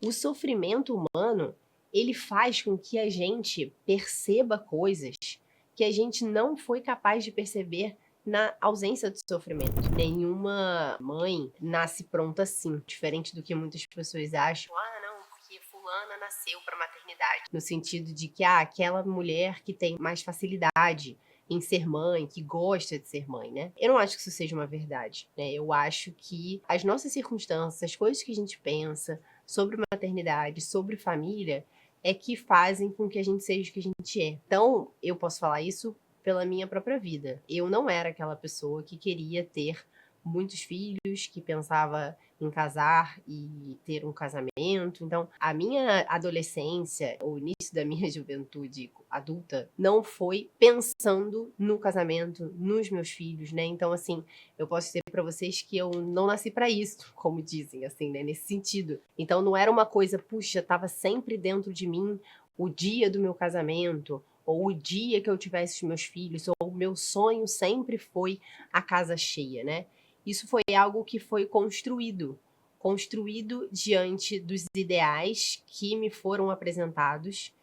O sofrimento humano, ele faz com que a gente perceba coisas que a gente não foi capaz de perceber na ausência do sofrimento. Nenhuma mãe nasce pronta assim, diferente do que muitas pessoas acham. Ah, não, porque fulana nasceu para maternidade. No sentido de que aquela mulher que tem mais facilidade em ser mãe, que gosta de ser mãe, né? Eu não acho que isso seja uma verdade, né? Eu acho que as nossas circunstâncias, as coisas que a gente pensa sobre maternidade, sobre família, é que fazem com que a gente seja o que a gente é. Então, eu posso falar isso pela minha própria vida. Eu não era aquela pessoa que queria ter muitos filhos, que pensava em casar e ter um casamento. Então, a minha adolescência, o início da minha juventude adulta, não foi pensando no casamento, nos meus filhos, né? Então, assim, eu posso dizer para vocês que eu não nasci para isso, como dizem, assim, né? Nesse sentido. Então, não era uma coisa, puxa, estava sempre dentro de mim o dia do meu casamento, ou o dia que eu tivesse os meus filhos, ou o meu sonho sempre foi a casa cheia, né? Isso foi algo que foi construído diante dos ideais que me foram apresentados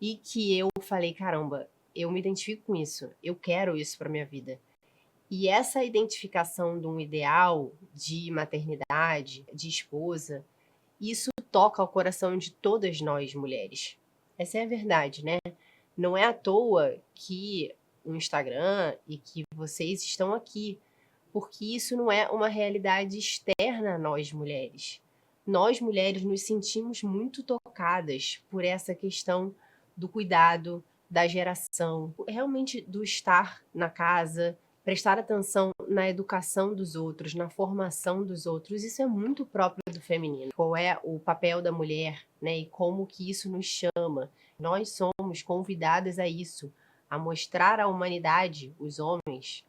e que eu falei, caramba, eu me identifico com isso, eu quero isso para minha vida. E essa identificação de um ideal de maternidade, de esposa, isso toca o coração de todas nós mulheres. Essa é a verdade, né? Não é à toa que o Instagram e que vocês estão aqui, porque isso não é uma realidade externa a nós mulheres. Nós mulheres nos sentimos muito tocadas por essa questão do cuidado, da geração, realmente do estar na casa, prestar atenção na educação dos outros, na formação dos outros. Isso é muito próprio do feminino. Qual é o papel da mulher, né? E como que isso nos chama. Nós somos convidadas a isso, a mostrar à humanidade, os homens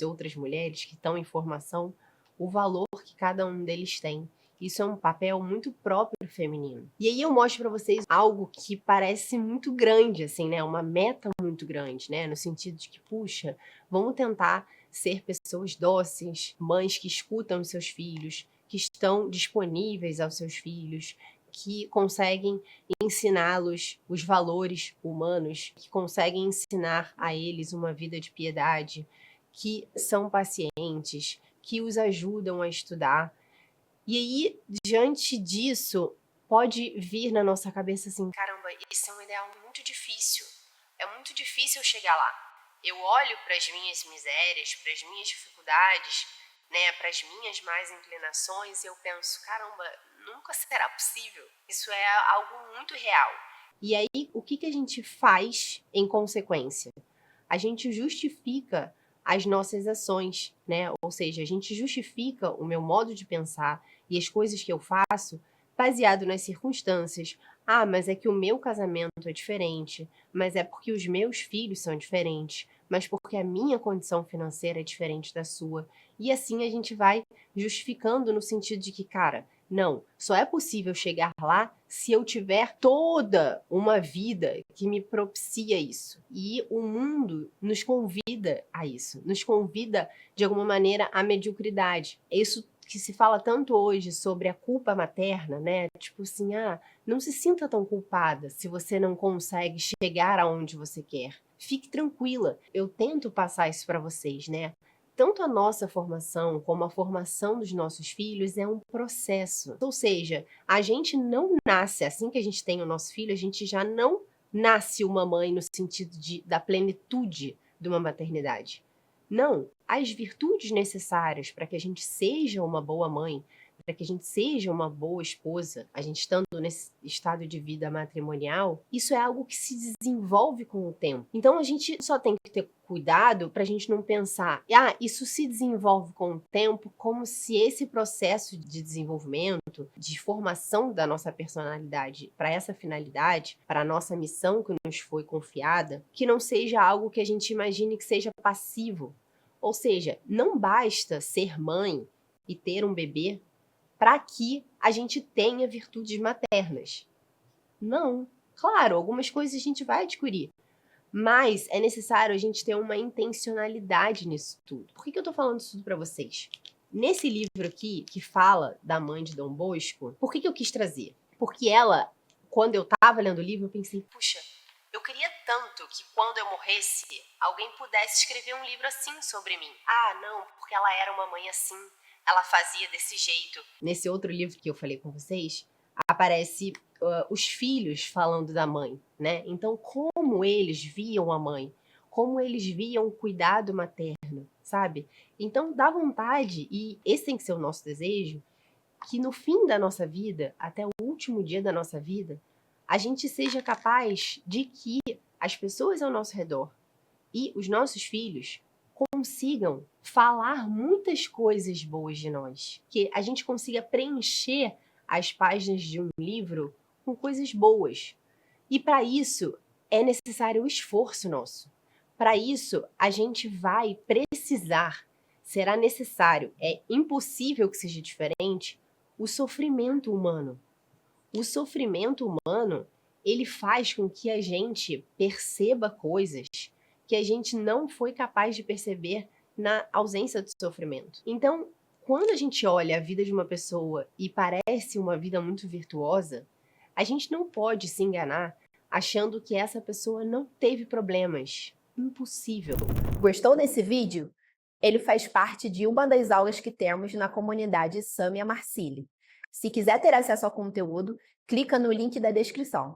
e outras mulheres que estão em formação, o valor que cada um deles tem. Isso é um papel muito próprio feminino. E aí eu mostro para vocês algo que parece muito grande, assim, né? Uma meta muito grande, né? No sentido de que, puxa, vamos tentar ser pessoas dóceis, mães que escutam os seus filhos, que estão disponíveis aos seus filhos, que conseguem ensiná-los os valores humanos, que conseguem ensinar a eles uma vida de piedade, que são pacientes, que os ajudam a estudar. E aí, diante disso, pode vir na nossa cabeça assim, caramba, esse é um ideal muito difícil. É muito difícil chegar lá. Eu olho para as minhas misérias, para as minhas dificuldades, né, para as minhas más inclinações, e eu penso, caramba, nunca será possível. Isso é algo muito real. E aí, o que a gente faz em consequência? A gente justifica as nossas ações, né? Ou seja, a gente justifica o meu modo de pensar e as coisas que eu faço baseado nas circunstâncias. Ah, mas é que o meu casamento é diferente, mas é porque os meus filhos são diferentes, mas porque a minha condição financeira é diferente da sua. E assim a gente vai justificando no sentido de que, cara, não, só é possível chegar lá se eu tiver toda uma vida que me propicia isso. E o mundo nos convida a isso, nos convida de alguma maneira à mediocridade. É isso que se fala tanto hoje sobre a culpa materna, né? Tipo assim, não se sinta tão culpada se você não consegue chegar aonde você quer. Fique tranquila. Eu tento passar isso para vocês, né? Tanto a nossa formação como a formação dos nossos filhos é um processo. Ou seja, a gente não nasce, assim que a gente tem o nosso filho, a gente já não nasce uma mãe no sentido da plenitude de uma maternidade. Não, as virtudes necessárias para que a gente seja uma boa mãe, para que a gente seja uma boa esposa, a gente estando nesse estado de vida matrimonial, isso é algo que se desenvolve com o tempo. Então a gente só tem que ter cuidado para a gente não pensar, isso se desenvolve com o tempo, como se esse processo de desenvolvimento, de formação da nossa personalidade para essa finalidade, para a nossa missão que nos foi confiada, que não seja algo que a gente imagine que seja passivo. Ou seja, não basta ser mãe e ter um bebê para que a gente tenha virtudes maternas. Não. Claro, algumas coisas a gente vai adquirir, mas é necessário a gente ter uma intencionalidade nisso tudo. Por que eu estou falando isso tudo para vocês? Nesse livro aqui, que fala da mãe de Dom Bosco, por que eu quis trazer? Porque ela, quando eu tava lendo o livro, eu pensei, puxa, eu queria tanto que quando eu morresse, alguém pudesse escrever um livro assim sobre mim. Ah, não, porque ela era uma mãe assim, ela fazia desse jeito. Nesse outro livro que eu falei com vocês, aparece os filhos falando da mãe, né? Então, como eles viam a mãe, como eles viam o cuidado materno, sabe? Então, dá vontade, e esse tem que ser o nosso desejo, que no fim da nossa vida, até o último dia da nossa vida, a gente seja capaz de que as pessoas ao nosso redor e os nossos filhos consigam falar muitas coisas boas de nós, que a gente consiga preencher as páginas de um livro com coisas boas. E para isso é necessário o esforço nosso. Para isso a gente vai precisar, será necessário, é impossível que seja diferente, o sofrimento humano. O sofrimento humano, ele faz com que a gente perceba coisas que a gente não foi capaz de perceber na ausência do sofrimento. Então, quando a gente olha a vida de uma pessoa e parece uma vida muito virtuosa, a gente não pode se enganar achando que essa pessoa não teve problemas. Impossível. Gostou desse vídeo? Ele faz parte de uma das aulas que temos na comunidade Samia Marcili. Se quiser ter acesso ao conteúdo, clica no link da descrição.